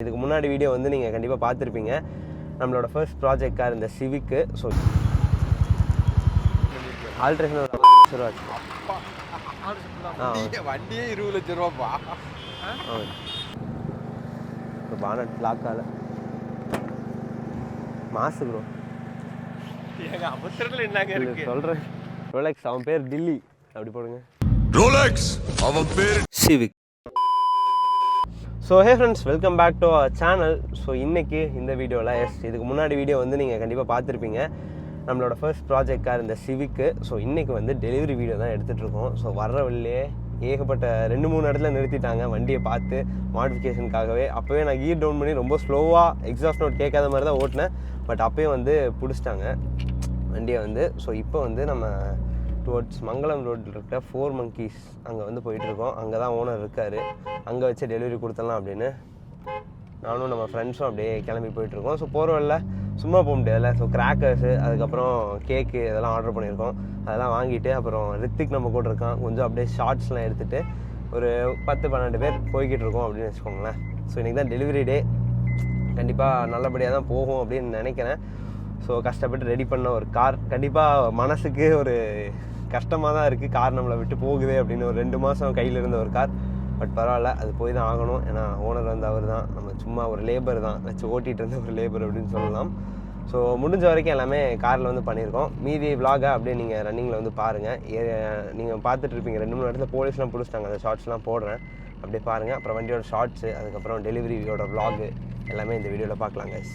இதுக்கு முன்னாடி வீடியோ வந்து நீங்கள் கண்டிப்பாக பார்த்துருப்பீங்க. நம்மளோட ஃபர்ஸ்ட் ப்ராஜெக்ட் கார் இந்த சிவிக்கு. ஸோ ஆல்ட்ரேஷன் ஒரு 5 லட்ச ரூபா ஆச்சு. வண்டியே 20 லட்ச ரூபாப்பா. இப்போ பானட் லாக்கால மாசு ப்ரோ. எங்க அவசரத்தில் என்னங்க இருக்கு சொல்கிறேன். ரோலெக்ஸ் அவன் பேர் டில்லி அப்படி போடுங்க. ரோலெக்ஸ் அவன் பேர் Civic. So hey friends, welcome back to our channel. So இன்றைக்கி இந்த வீடியோவில் இதுக்கு முன்னாடி வீடியோ வந்து நீங்கள் கண்டிப்பாக பார்த்துருப்பீங்க. நம்மளோட ஃபர்ஸ்ட் ப்ராஜெக்ட் கார் இந்த சிவிக்கு. ஸோ இன்றைக்கி வந்து டெலிவரி வீடியோ தான் எடுத்துகிட்ருக்கோம். ஸோ வர்ற வழியே ஏகப்பட்ட 2-3 இடத்துல நிறுத்திட்டாங்க வண்டியை பார்த்து மாடிஃபிகேஷனுக்காகவே. அப்போவே நான் கீர் டவுன் பண்ணி ரொம்ப ஸ்லோவாக எக்ஸாஸ்ட் நோட் கேட்காத மாதிரி தான் ஓட்டினேன். பட் அப்போயே வந்து பிடிச்சிட்டாங்க வண்டியை வந்து. ஸோ இப்போ வந்து நம்ம டுவர்ட்ஸ் மங்களம் ரோட்டில் இருக்க 4 monkeys அங்கே வந்து போயிட்டுருக்கோம். அங்கே தான் ஓனர் இருக்கார். அங்கே வச்சு டெலிவரி கொடுத்துடலாம் அப்படின்னு நானும் நம்ம ஃப்ரெண்ட்ஸும் அப்படியே கிளம்பி போயிட்டுருக்கோம். ஸோ போகிற வழில சும்மா போக முடியாதுல்ல. ஸோ கிராக்கர்ஸு, அதுக்கப்புறம் கேக்கு இதெல்லாம் ஆர்டர் பண்ணியிருக்கோம். அதெல்லாம் வாங்கிட்டு அப்புறம் ரித்திக் நம்ம கூட இருக்கான். கொஞ்சம் அப்படியே ஷார்ட்ஸ்லாம் எடுத்துகிட்டு ஒரு 10-12 பேர் போய்கிட்டு இருக்கோம் அப்படின்னு வச்சுக்கோங்களேன். ஸோ இன்றைக்கி தான் டெலிவரி டே. கண்டிப்பாக நல்லபடியாக தான் போகும் அப்படின்னு நினைக்கிறேன். ஸோ கஷ்டப்பட்டு ரெடி பண்ண ஒரு கார். கண்டிப்பாக மனசுக்கு ஒரு கஷ்டமாக தான் இருக்குது, கார் நம்மளை விட்டு போகுது அப்படின்னு. ஒரு 2 மாதம் கையில் இருந்த ஒரு கார். பட் பரவாயில்ல, அது போய் தான் ஆகணும். ஏன்னா ஓனர் வந்து அவர் தான், நம்ம சும்மா ஒரு லேபர் தான், வச்சு ஓட்டிகிட்டு இருந்த ஒரு லேபர் அப்படின்னு சொல்லலாம். ஸோ முடிஞ்ச வரைக்கும் எல்லாமே காரில் வந்து பண்ணியிருக்கோம். மீதி விலாகை அப்படியே நீங்கள் ரன்னிங்கில் வந்து பாருங்கள். நீங்கள் பார்த்துட்ருப்பீங்க 2-3 இடத்துல போலீஸ்லாம் பிடிச்சிட்டாங்க. அந்த ஷார்ட்ஸ்லாம் போடுறேன், அப்படியே பாருங்கள். அப்புறம் வண்டியோட ஷார்ட்ஸு, அதுக்கப்புறம் டெலிவரியோட விலாகு எல்லாமே இந்த வீடியோவில் பார்க்கலாம் கைஸ்.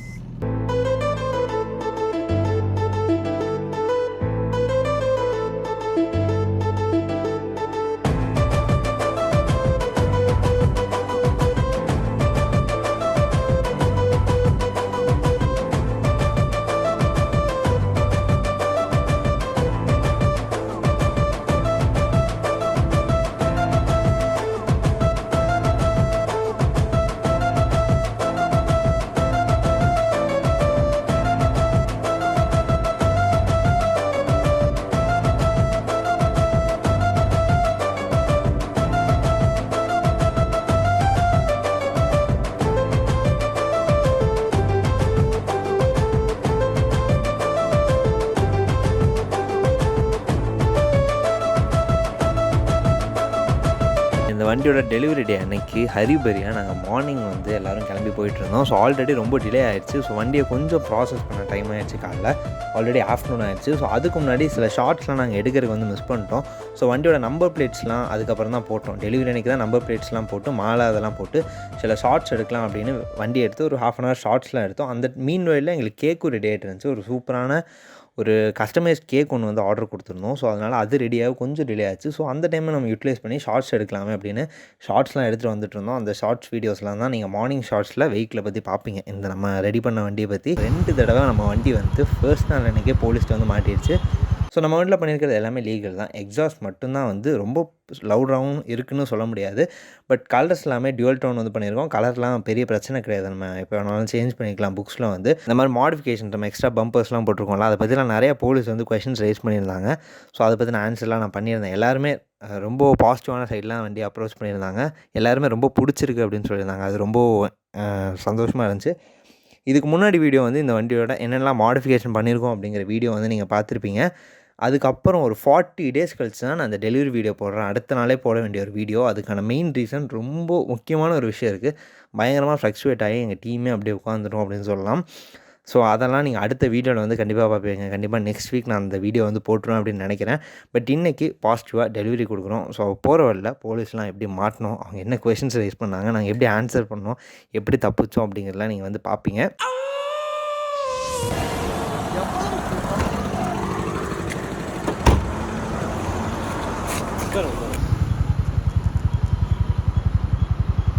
இந்த வண்டியோட டெலிவரி டே அன்னைக்கு ஹரிபரியாக நாங்கள் மார்னிங் வந்து எல்லோரும் கிளம்பி போயிட்டுருந்தோம். ஸோ ஆல்ரெடி ரொம்ப டிலே ஆகிடுச்சு. ஸோ வண்டியை கொஞ்சம் ப்ராசஸ் பண்ண டைம் ஆகிடுச்சு. காலைல ஆல்ரெடி ஆஃப்டர்நூன் ஆகிடுச்சு. ஸோ அதுக்கு முன்னாடி சில ஷார்ட்ஸ்லாம் நாங்கள் எடுக்கிறதுக்கு வந்து மிஸ் பண்ணிட்டோம். ஸோ வண்டியோட நம்பர் பிளேட்ஸ்லாம் அதுக்கப்புறம் தான் போட்டோம். டெலிவரி அன்றைக்கி தான் நம்பர் பிளேட்ஸ்லாம் போட்டு மாலை அதெல்லாம் போட்டு சில ஷார்ட்ஸ் எடுக்கலாம் அப்படின்னு வண்டி எடுத்து ஒரு 1/2 hour ஷார்ட்ஸ்லாம் எடுத்தோம். அந்த மீன் வழியில் எங்களுக்கு கேக்கும் ரெடி ஆகிட்டு இருந்துச்சு. ஒரு சூப்பரான ஒரு கஸ்டமைஸ் கேக் ஒன்று வந்து ஆர்டர் கொடுத்துருந்தோம். ஸோ அதனால் அது ரெடியாக கொஞ்சம் டிலே ஆச்சு. ஸோ அந்த டைமை நம்ம யூட்டிலைஸ் பண்ணி ஷார்ட்ஸ் எடுக்கலாமே அப்படின்னு ஷார்ட்ஸ்லாம் எடுத்துகிட்டு வந்துட்டு இருந்தோம். அந்த ஷார்ட்ஸ் வீடியோஸ்லாம் தான் நீங்கள் மார்னிங் ஷார்ட்ஸில் வெஹிக்கிளை பற்றி பார்ப்பீங்க. இந்த நம்ம ரெடி பண்ண வண்டியை பற்றி 2 தடவை நம்ம வண்டி வந்து ஃபர்ஸ்ட் நாள் அன்றைக்கே போலீஸ்ட்டு வந்து மாட்டிடுச்சு. ஸோ நம்ம வண்டியில் பண்ணியிருக்கிறது எல்லாமே லீகல் தான். எக்ஸாஸ்ட் மட்டும்தான் வந்து ரொம்ப லவுடாகவும் இருக்குன்னு சொல்ல முடியாது. பட் கலர்ஸ் எல்லாமே டியூவல் டோன் வந்து பண்ணியிருக்கோம். கலர்லாம் பெரிய பிரச்சனை கிடையாது. நம்ம எப்போ வேணாலும் சேஞ்ச் பண்ணிக்கலாம். புக்ஸில் வந்து இந்த மாதிரி மாடிஃபிகேஷன் நம்ம எக்ஸ்ட்ரா பம்பர்ஸ்லாம் போட்டிருக்கோம்ல, அதை பற்றிலாம் நிறைய போலீஸ் வந்து கொஷின்ஸ் ரைஸ் பண்ணியிருந்தாங்க. ஸோ அதை பற்றின ஆன்சர்லாம் நான் பண்ணியிருந்தேன். எல்லாருமே ரொம்ப பாசிட்டிவான சைட்லாம் வண்டி அப்ரோச் பண்ணியிருந்தாங்க. எல்லாருமே ரொம்ப பிடிச்சிருக்கு அப்படின்னு சொல்லியிருந்தாங்க. அது ரொம்ப சந்தோஷமாக இருந்துச்சு. இதுக்கு முன்னாடி வீடியோ வந்து இந்த வண்டியோட என்னெல்லாம் மாடிஃபிகேஷன் பண்ணியிருக்கோம் அப்படிங்கிற வீடியோ வந்து நீங்கள் பார்த்துருப்பீங்க. அதுக்கப்புறம் ஒரு 40 days கழிச்சு தான் நான் அந்த டெலிவரி வீடியோ போடுறேன். அடுத்த நாளே போட வேண்டிய ஒரு வீடியோ. அதுக்கான மெயின் ரீசன் ரொம்ப முக்கியமான ஒரு விஷயம் இருக்குது. பயங்கரமாக ஃப்ளக்சுவேட் ஆகி எங்கள் டீமே அப்படியே உட்காந்துரும் அப்படின்னு சொல்லலாம். ஸோ அதெல்லாம் நீங்கள் அடுத்த வீடியோவில் வந்து கண்டிப்பாக பார்ப்பீங்க. கண்டிப்பாக நெக்ஸ்ட் வீக் நான் அந்த வீடியோ வந்து போட்டுருவேன் அப்படின்னு நினைக்கிறேன். பட் இன்றைக்கி பாசிட்டிவாக டெலிவரி கொடுக்குறோம். ஸோ போகிற வழியில் போலீஸ்லாம் எப்படி மாட்டினோம், அவங்க என்ன கொஷின்ஸ் ரைஸ் பண்ணாங்க, நாங்கள் எப்படி ஆன்சர் பண்ணோம், எப்படி தப்பிச்சோம் அப்படிங்கிறதெல்லாம் நீங்கள் வந்து பார்ப்பீங்க.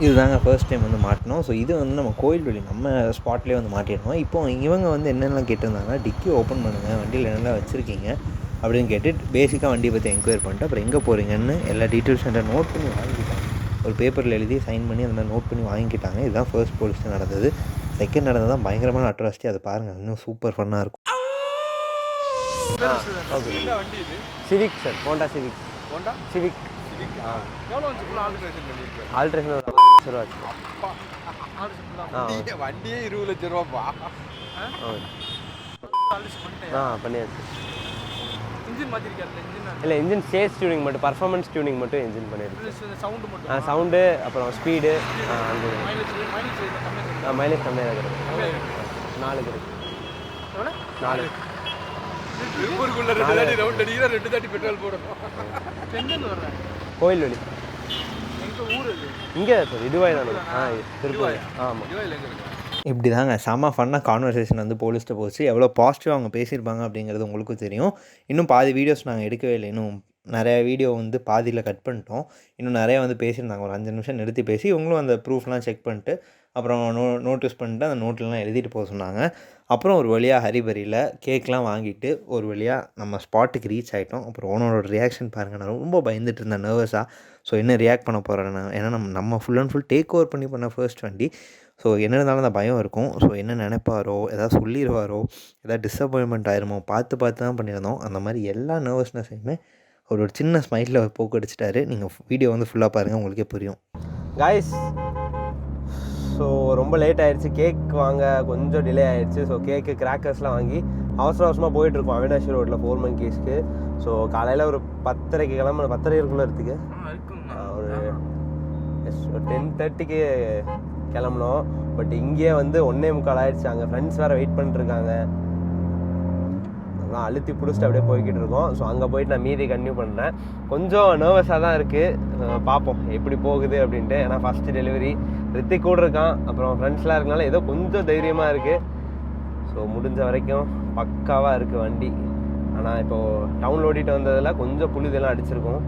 இதுதாங்க ஃபர்ஸ்ட் டைம் வந்து மாட்டினோம். ஸோ இது வந்து நம்ம கோயில்வெளி நம்ம ஸ்பாட்லேயே வந்து மாட்டிடணும். இப்போ இவங்க வந்து என்னென்னலாம் கேட்டிருந்தாங்க, டிக்கி ஓப்பன் பண்ணுங்கள், வண்டியில் என்னெல்லாம் வச்சுருக்கீங்க அப்படின்னு கேட்டு பேசிக்காக வண்டியை பற்றி என்கொயர் பண்ணிட்டு அப்புறம் எங்கே போகிறீங்கன்னு எல்லா டீட்டெயில்ஸ் என்கிட்ட நோட் பண்ணி வாங்கிக்கிட்டாங்க. ஒரு பேப்பரில் எழுதி சைன் பண்ணி அந்த மாதிரி நோட் பண்ணி வாங்கிக்கிட்டாங்க. இதுதான் ஃபர்ஸ்ட் போலீஸ் நடந்தது. செகண்ட் நடந்தது தான் பயங்கரமான அட்ராசிட்டி. அது பாருங்கள், இன்னும் சூப்பர் ஃபன்னாக இருக்கும். Civic sir, Honda civic. Honda civic எவ்வளோ வந்து ஆல்ட்ரேஷன் பண்ணியிருக்கேன்? ஆல்ட்ரேஷன் ஒரு 5 லட்ச ரூபா ஆச்சு. வண்டியே 20 லட்சம் ரூபாப்பா. பண்ணியாச்சு. இல்லை இன்ஜின் சேஸ் டியூனிங் மட்டும், பர்ஃபார்மன்ஸ் டியூனிங் மட்டும் இன்ஜின் பண்ணியிருக்கு. சவுண்டு அப்புறம் ஸ்பீடு அந்த மைலேஜ் கம்மியாக இருக்கிறது. 4 இருக்குது. 4 திருப்பூருக்குள்ள 2 தாட்டி ரவுண்ட் அடிக்கிற 2 தாட்டி பெட்ரோல் போடணும். கோயில்வெளி இங்கே சார் இதுவாய் தானே. திருப்பூர். ஆமாம். இப்படி தாங்க செம்ம ஃபன்னாக கான்வர்சேஷன் வந்து போலீஸ்ட்டு போச்சு. எவ்வளோ பாசிட்டிவாக அவங்க பேசியிருப்பாங்க அப்படிங்கிறது உங்களுக்கும் தெரியும். இன்னும் பாதி வீடியோஸ் நாங்கள் எடுக்கவே இல்லை. இன்னும் நிறைய வீடியோ வந்து பாதியில் கட் பண்ணிட்டோம். இன்னும் நிறையா வந்து பேசியிருந்தாங்க. ஒரு 5 நிமிஷம் நிறுத்தி பேசி இவங்களும் அந்த ப்ரூஃப்லாம் செக் பண்ணிட்டு அப்புறம் நோட்டீஸ் பண்ணிட்டு அந்த நோட்லலாம் எழுதிட்டு போக சொன்னாங்க. அப்புறம் ஒரு வழியாக ஹரிபரியில் கேக்லாம் வாங்கிட்டு ஒரு வழியாக நம்ம ஸ்பாட்டுக்கு ரீச் ஆகிட்டோம். அப்புறம் ஓனரோட ரியாக்ஷன் பாருங்கள். நான் ரொம்ப பயந்துட்டு இருந்தேன் நர்வஸாக. ஸோ என்ன ரியாக்ட் பண்ண போகிறேன் நான், ஏன்னா நம்ம full and full take over பண்ண ஃபர்ஸ்ட் வண்டி. ஸோ என்ன இருந்தாலும் அந்த பயம் இருக்கும். ஸோ என்ன நினைப்பாரோ, எதாவது சொல்லிடுவாரோ, எதாவது டிஸப்பாயின்மெண்ட் ஆயிருமோ பார்த்து தான் பண்ணியிருந்தோம். அந்த மாதிரி எல்லா நர்வஸ்னஸையுமே ஒரு சின்ன ஸ்மைலில் போக்கடிச்சிட்டாரு. நீங்கள் வீடியோ வந்து ஃபுல்லாக பாருங்கள், உங்களுக்கே புரியும். காய்ஸ் ஸோ ரொம்ப லேட் ஆகிடுச்சு. கேக் வாங்க கொஞ்சம் டிலே ஆகிடுச்சு. ஸோ கேக்கு கிராக்கர்ஸ்லாம் வாங்கி அவசரமாக போயிட்டுருக்கோம் அவினாஷி ரோட்டில் 4 monkeysக்கு. ஸோ காலையில் ஒரு 10:30க்கு கிளம்ப 10:30 இருக்குள்ளே ஒரு 10:30க்கு கிளம்புனோம். பட் இங்கேயே வந்து 1:45 ஆகிடுச்சு. அங்கே ஃப்ரெண்ட்ஸ் வேறு வெயிட் பண்ணிட்டுருக்காங்க. அதெல்லாம் அழுத்தி பிடிச்சிட்டு அப்படியே போய்கிட்டு இருக்கோம். ஸோ அங்கே போயிட்டு நான் மீதி கன்டினியூ பண்ணுறேன். கொஞ்சம் நர்வஸாக தான் இருக்குது. பார்ப்போம் எப்படி போகுது அப்படின்ட்டு. ஏன்னா ஃபஸ்ட்டு டெலிவரி ரித்திக் கூட இருக்கான், அப்புறம் ஃப்ரெண்ட்ஸ்லாம் இருக்கனால ஏதோ கொஞ்சம் தைரியமாக இருக்குது. ஸோ முடிஞ்ச வரைக்கும் பக்காவாக இருக்குது வண்டி. ஆனால் இப்போது டவுனில் ஓடிட்டு வந்ததில் கொஞ்சம் புழுதெல்லாம் அடிச்சிருக்கோம்.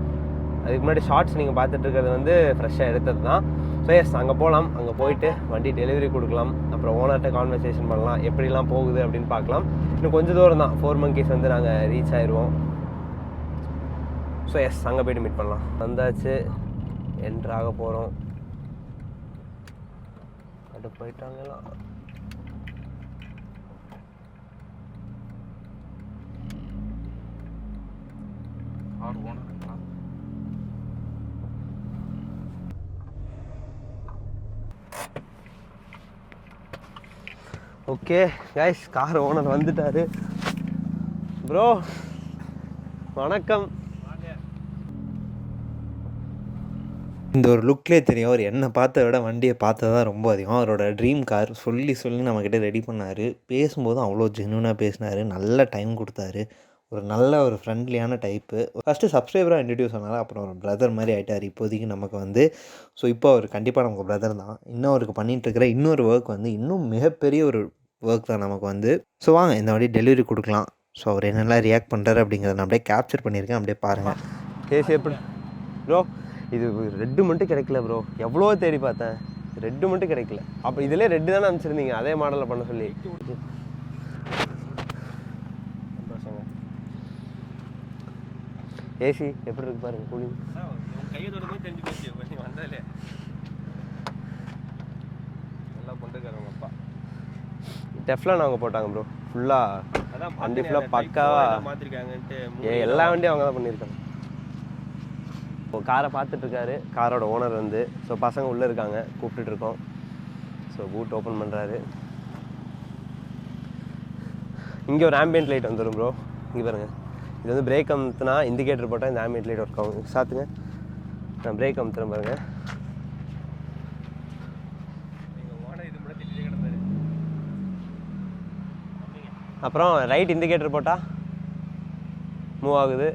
அதுக்கு முன்னாடி ஷார்ட்ஸ் நீங்கள் பார்த்துட்டு இருக்கிறது வந்து ஃப்ரெஷ்ஷாக எடுத்தது தான். ஸோ எஸ் அங்கே போகலாம். அங்கே போயிட்டு வண்டி டெலிவரி கொடுக்கலாம். அப்புறம் ஓனர்கிட்ட கான்வர்சேஷன் பண்ணலாம், எப்படிலாம் போகுது அப்படின்னு பார்க்கலாம். இன்னும் கொஞ்சம் தூரம் தான், 4 monkeys வந்து நாங்கள் ரீச் ஆயிடுவோம். ஸோ எஸ் அங்கே போய்ட்டு மீட் பண்ணலாம். வந்தாச்சு, என்ட்ராக போகிறோம். அது போயிட்டாங்கலாம். ஓகே கைஸ், கார் ஓனர் வந்துட்டாரு. ப்ரோ வணக்கம். இந்த ஒரு லுக்லேயே தெரியும் அவர் என்னை பார்த்ததை விட வண்டியை பார்த்தது தான் ரொம்ப அதிகம். அவரோட ட்ரீம் கார் சொல்லி நம்மக்கிட்ட ரெடி பண்ணார். பேசும்போதும் அவ்வளோ ஜென்யூனாக பேசினார். நல்ல டைம் கொடுத்தாரு. ஒரு ஃப்ரெண்ட்லியான டைப்பு. ஃபஸ்ட்டு சப்ஸ்கிரைபராக இன்ட்ரடியூஸ் ஆனார். அப்புறம் ஒரு பிரதர் மாதிரி ஆகிட்டார் இப்போதைக்கு நமக்கு வந்து. ஸோ இப்போ அவர் கண்டிப்பாக நமக்கு பிரதர் தான். இன்னும் அவருக்கு பண்ணிகிட்ருக்கிற இன்னொரு ஒர்க் வந்து இன்னும் மிகப்பெரிய ஒரு ஒர்க் தான் நமக்கு வந்து. ஸோ வாங்க இந்த வாட்டி டெலிவரி கொடுக்கலாம். ஸோ அவர் என்னெல்லாம் ரியாக்ட் பண்ணுறாரு அப்படிங்கிறத நான் அப்படியே கேப்சர் பண்ணியிருக்கேன். அப்படியே பாருங்கள். கேஸ் எப்படி ப்ரோ? இது ரெட்டு மட்டும் கிடைக்கல ப்ரோ. எவ்வளோ தேடி பார்த்தேன், ரெட்டு மட்டும் கிடைக்கல. அப்போ இதிலே ரெட்டு தானே அனுப்பிச்சிருந்தீங்க அதே மாடலில் பண்ண சொல்லி. ஏசி எப்படி இருக்கு பாருங்க, கூலிங். கையோட தெரிஞ்சு போச்சு வந்தாலே எல்லாம் கொண்டுக்காரங்க அப்பா. டெஃப்லான் அவங்க போட்டாங்க ப்ரோ. ஃபுல்லாக வண்டி ஃபுல்லாக பக்காவாக மாற்றிருக்காங்கன்ட்டு எல்லா வண்டியும் அவங்க தான் பண்ணியிருக்காங்க. இப்போ காரை பார்த்துட்ருக்காரு காரோட ஓனர் வந்து. ஸோ பசங்க உள்ளே இருக்காங்க, கூப்பிட்டுட்ருக்கோம். ஸோ பூட் ஓப்பன் பண்ணுறாரு. இங்கே ஒரு ஆம்பியன்ட் லைட் வந்துடும் ப்ரோ. இங்கே பாருங்கள், இது வந்து பிரேக் அமுத்துனா இண்டிகேட்டர் போட்டால் இந்த ஆம்பியன்ட் லைட் ஒர்க் ஆகும். சாத்துங்க, நான் பிரேக் அமுத்துறேன் பாருங்கள். அப்புறம் ரைட் இண்டிகேட்டர் போட்டால் மூவ் ஆகுது,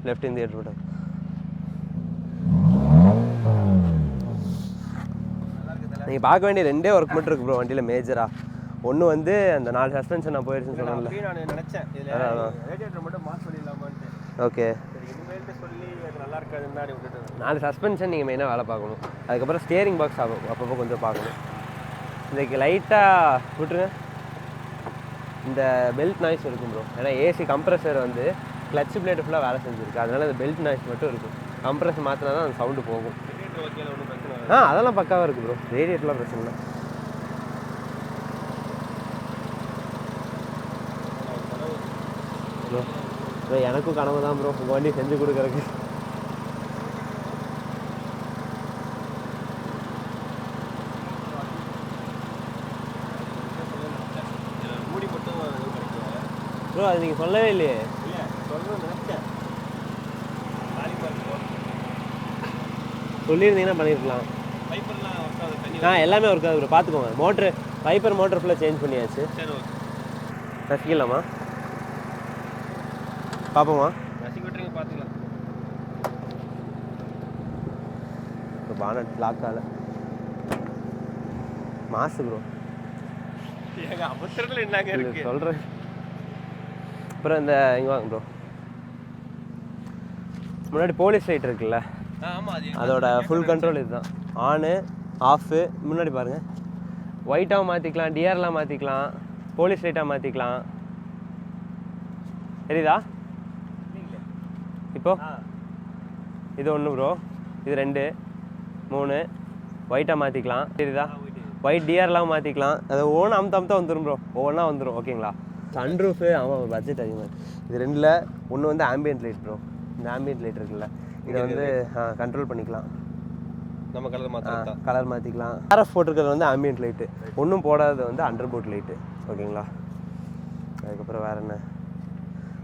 லெஃப்ட் இண்டிகேட்டர் போட்டால். நீங்கள் பார்க்க வேண்டிய 2 ஒர்க் மட்டும் இருக்குது ப்ரோ வண்டியில் மேஜராக. ஒன்று வந்து அந்த 4 சஸ்பென்ஷன் நான் போயிடுச்சுன்னு சொன்னேன்ல. நான் நினச்சேன் ரேடியேட்டர் மட்டும் மாற்ற சொல்லிடலாமான்ட்டு. ஓகே, இனிமேல்ட்டு சொல்லி அது நல்லா இருக்காதுன்னு தான் விட்டுட்டு 4 சஸ்பென்ஷன் நீங்கள் மெயினாக வேலை பார்க்கணும். அதுக்கப்புறம் ஸ்டியரிங் பாக்ஸ் ஆகும் அப்பப்போ கொஞ்சம் பார்க்கணும். இன்றைக்கி லைட்டாக விட்டுருங்க. இந்த பெல்ட் நாய்ஸ் இருக்கும் ப்ரோ. ஏன்னா ஏசி கம்ப்ரஸர் வந்து கிளச் பிளேட்டு ஃபுல்லாக வேலை செஞ்சுருக்கு. அதனால் அந்த பெல்ட் நாய்ஸ் மட்டும் இருக்கும். கம்ப்ரஸர் மாற்றினா தான் அந்த சவுண்டு போகும். அதெல்லாம் பக்காவாக இருக்குது ப்ரோ. ரேடியேட்டர்லாம் பிரச்சனை இல்லை. ப்ரோ எனக்கும் கனவு தான் ப்ரோ உங்கள் வண்டி செஞ்சு கொடுக்குறதுக்கு. ப்ரோ அது நீங்கள் சொல்லவே இல்லையே. சொல்லியிருந்தீங்கன்னா பண்ணியிருக்கலாம். எல்லாமே ஒர்க் ஆகுது ப்ரோ, பார்த்துக்கோங்க. மோட்ரு வைப்பர் மோட்டர் ஃபுல்லாக சேஞ்ச் பண்ணியாச்சு. நசிக்கலாமா? பார்ப்போமா? நசிக்க விட்டுருங்க, பார்த்துக்கலாம். இப்போ பானட் லாக் ஆகல. மாசு ப்ரோ. அவசரத்தில் என்னங்க இருக்கு சொல்கிறேன். அப்புறம் இந்த இங்கே வாங்க ப்ரோ, முன்னாடி போலீஸ் லைட் இருக்குல்ல, அதோட ஃபுல் கண்ட்ரோல் இதுதான். ஆனு ஆஃபு முன்னாடி பாருங்கள். ஒயிட்டாகவும் மாற்றிக்கலாம், டிஆர்லாம் மாற்றிக்கலாம், போலீஸ் லைட்டாக மாற்றிக்கலாம். தெரியுதா இப்போ? இது 1 ப்ரோ, இது 2 3 ஒயிட்டாக மாற்றிக்கலாம். தெரியுதா? ஒயிட் டிஆர்லாம் மாற்றிக்கலாம். அது ஒவ்வொன்றும் அமுத்த வந்துடும் ப்ரோ, ஒவ்வொன்றா வந்துடும். ஓகேங்களா? சன்ரூஃபு ஆமாம், பட்ஜெட் அதிகமாக. இது 2ல் ஒன்று வந்து ஆம்பியன்ட் லைட் ப்ரோ. இந்த ஆம்பியன்ட் லைட் இருக்குல்ல, இதை வந்து கண்ட்ரோல் பண்ணிக்கலாம். நம்ம கலர் மாற்றிக்கலாம். ஆர்எஃப் போட்டிருக்கிறது வந்து ஆம்பியன்ட் லைட்டு, ஒன்றும் போடாதது வந்து அண்டர் போட் லைட்டு. ஓகேங்களா? அதுக்கப்புறம் வேறு என்ன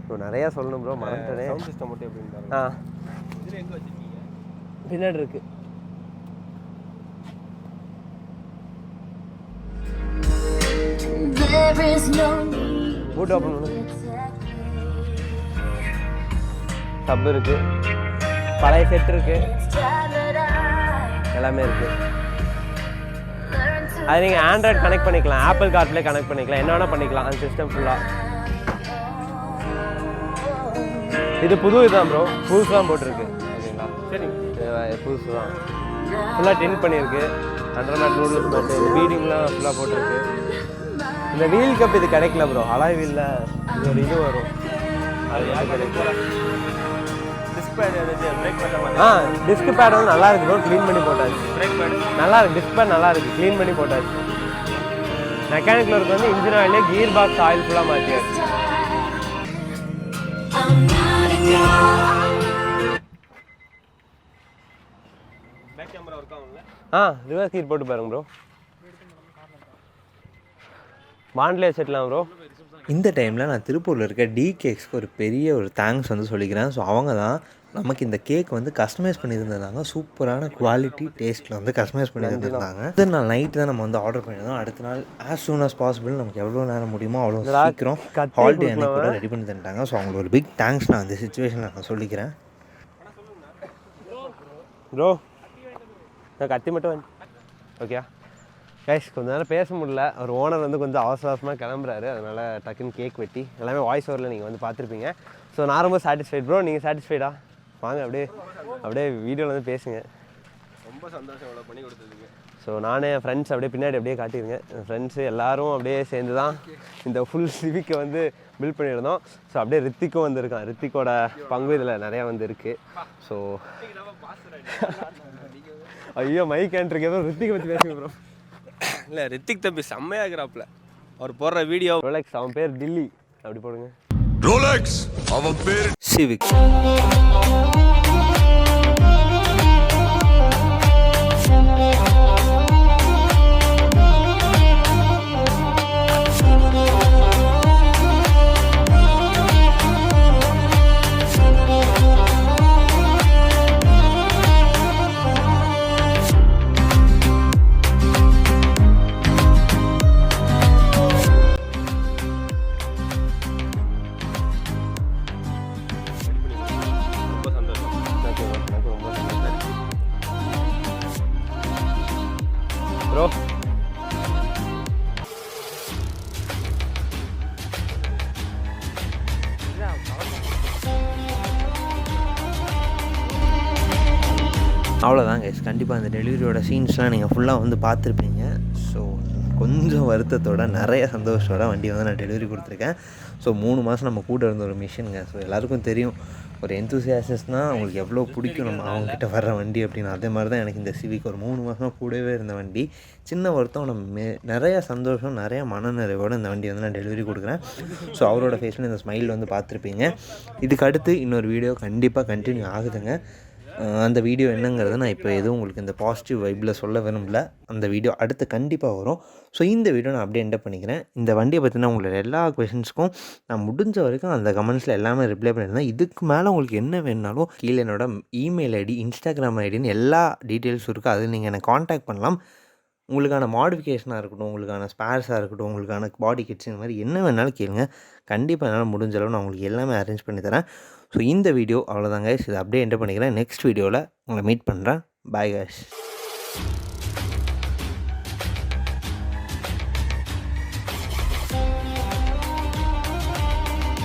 ப்ரோ, நிறையா சொல்லணும் ப்ரோ, மறந்துட்டேனே. சவுண்ட் சிஸ்டம் மட்டும் எப்படின்னு இதில் எங்கே வச்சுருக்கீங்க? பின்னாடி இருக்குது. பூட் ஓப்பன் பண்ணு. சப் இருக்குது, பழைய செட் இருக்குது, எல்லாமே இருக்குது. அது நீங்கள் ஆண்ட்ராய்ட் கனெக்ட் பண்ணிக்கலாம், ஆப்பிள் கார்ட்லேயே கனெக்ட் பண்ணிக்கலாம், என்ன வேணால் பண்ணிக்கலாம் அந்த சிஸ்டம் ஃபுல்லாக. இது புது இதுதான் ப்ரோ, புதுசு தான் போட்டிருக்கு. ஓகேங்களா? சரி, புதுசு தான், ஃபுல்லாக டின் பண்ணியிருக்கு. அண்டர்மேட் நூடுல்ஸ் மேட்டு, பீடிங்லாம் ஃபுல்லாக போட்டிருக்கு. இந்த வீல் கப் இது கிடைக்கல ப்ரோ, அலாய் வீலில் இது ஒரு இது வரும், அது கிடைக்கல. டிஸ்க் பேட் வந்து நல்லா இருக்கு ப்ரோ, க்ளீன் பண்ணி போட்டாச்சு. பிரேக் பேட் நல்லா இருக்கு, டிஸ்க் பேட் நல்லா இருக்கு, க்ளீன் பண்ணி போட்டாச்சு. மெக்கானிக்கல் ஒர்க் வந்து இன்ஜின் ஆயிலே கீர் பாக்ஸ் ஆயில் ஃபுல்லாக மாற்றியாச்சு. பேக் கேமரா ஒர்க் ஆகும்ல? ரிவர்ஸ் கீர் போட்டு பாருங்க ப்ரோ. பாண்ட்லேயே செட்லாம் ப்ரோ. இந்த டைமில் நான் திருப்பூரில் இருக்க டிகேக்ஸ்க்கு ஒரு பெரிய ஒரு தேங்க்ஸ் வந்து சொல்லிக்கிறேன். ஸோ அவங்க தான் நமக்கு இந்த கேக் வந்து கஸ்டமைஸ் பண்ணியிருந்தாங்க. சூப்பரான குவாலிட்டி டேஸ்ட்டில் வந்து கஸ்டமைஸ் பண்ணியிருந்தாங்க. அடுத்த நாள் நைட்டு தான் நம்ம வந்து ஆர்டர் பண்ணியிருந்தோம். அடுத்த நாள் ஆஸ் சூன் அஸ் பாசிபிள் நமக்கு எவ்வளோ நேரம் முடியுமோ அவ்வளோ சீக்கிரம் ஹாலிடே அன்னைக்கு கூட ரெடி பண்ணி தந்துட்டாங்க. ஸோ அவங்களுக்கு ஒரு பிக் தேங்க்ஸ் நான் அந்த சிச்சுவேஷனில் நான் சொல்லிக்கிறேன். ப்ரோ கத்தி மட்டும் ஓகே கைஸ், கொஞ்ச நேரம் பேச முடியல. அவர் ஓனர் வந்து கொஞ்சம் அவசரமாக கிளம்புறாரு, அதனால் டக்குன்னு கேக் வெட்டி எல்லாமே வாய்ஸ் ஓவரில் நீங்கள் வந்து பார்த்துருப்பீங்க. ஸோ நான் ரொம்ப சாட்டிஸ்ஃபைட் ப்ரோ. நீங்கள் சாட்டிஸ்ஃபைடா? வாங்க அப்படியே வீடியோவில் வந்து பேசுங்க. ரொம்ப சந்தோஷம் இவ்வளோ பண்ணி கொடுத்ததுக்கு. ஸோ நானே என் ஃப்ரெண்ட்ஸ் அப்படியே பின்னாடி அப்படியே காட்டியிருங்க. என் ஃப்ரெண்ட்ஸு எல்லோரும் அப்படியே சேர்ந்து தான் இந்த ஃபுல் சிவிக்கை வந்து பில்ட் பண்ணியிருந்தோம். ஸோ அப்படியே ரித்திக்கும் வந்திருக்கான். ரித்திக்கோட பங்கு இதில் நிறையா வந்து இருக்குது. ஸோ ஐயோ மைக் ஏன்ட்ருக்கே ரித்திக்கை பற்றி பேசுங்க ப்ரோ. இல்லை ரித்திக் தம்பி செம்மையாகிறாப்புல, அவர் போடுற வீடியோ. ரோலெக்ஸ் அவன் பேர் டில்லி, அப்படி போடுங்க. ரோலெக்ஸ் அவன் பேர் சிவிக். ப்ரோ அவ்வளோதான் கைஸ். கண்டிப்பாக அந்த டெலிவரியோட சீன்ஸ்லாம் நீங்கள் ஃபுல்லாக வந்து பார்த்துருப்பீங்க. ஸோ கொஞ்சம் வருத்தத்தோட நிறைய சந்தோஷத்தோட வண்டி வந்து நான் டெலிவரி கொடுத்துருக்கேன். ஸோ 3 மாதம் நம்ம கூட இருந்த ஒரு மிஷினுங்க. ஸோ எல்லாேருக்கும் தெரியும் ஒரு எந்தூசியாசஸ்னால் அவங்களுக்கு எவ்வளோ பிடிக்கும் நம்ம அவங்கக்கிட்ட வர்ற வண்டி அப்படின்னு. அதே மாதிரி தான் எனக்கு இந்த சிவிக் ஒரு 3 மாதமாக கூடவே இருந்த வண்டி. சின்ன வருத்தம் நம்ம நிறையா சந்தோஷம் நிறையா மனநிறைவோடு இந்த வண்டி வந்து நான் டெலிவரி கொடுக்குறேன். ஸோ அவரோட ஃபேஸில் இந்த ஸ்மைல் வந்து பார்த்துருப்பீங்க. இதுக்கு அடுத்து இன்னொரு வீடியோ கண்டிப்பாக கண்டினியூ ஆகுதுங்க. அந்த வீடியோ என்னங்கிறத நான் இப்போ எதுவும் உங்களுக்கு இந்த பாசிட்டிவ் வைப்பில் சொல்ல விரும்பல. அந்த வீடியோ அடுத்து கண்டிப்பாக வரும். ஸோ இந்த வீடியோ நான் அப்படியே எண்ட் பண்ணிக்கிறேன். இந்த வண்டியை பற்றின உங்களோட எல்லா கொஷின்ஸ்க்கும் நான் முடிஞ்ச வரைக்கும் அந்த கமெண்ட்ஸில் எல்லாமே ரிப்ளை பண்ணியிருந்தேன். இதுக்கு மேலே உங்களுக்கு என்ன வேணுனாலும் கீழே என்னோட இமெயில் ஐடி, இன்ஸ்டாகிராம் ஐடின்னு எல்லா டீட்டெயில்ஸும் இருக்குது. அதில் நீங்கள் என்னை காண்டாக்ட் பண்ணலாம். உங்களுக்கான மாடிஃபிகேஷனாக இருக்கட்டும், உங்களுக்கான ஸ்பேர்ஸாக இருக்கட்டும், உங்களுக்கான பாடி கிட்ஸ் இந்த மாதிரி என்ன வேணாலும் கேளுங்க. கண்டிப்பாக என்னால் முடிஞ்ச அளவு நான் உங்களுக்கு எல்லாமே அரேஞ்ச் பண்ணி தரேன். ஸோ இந்த வீடியோ அவ்வளோதாங்க. இதை அப்படியே எண்ட் பண்ணிக்கிறேன். நெக்ஸ்ட் வீடியோவில் உங்களை மீட் பண்ணுறேன். Bye guys.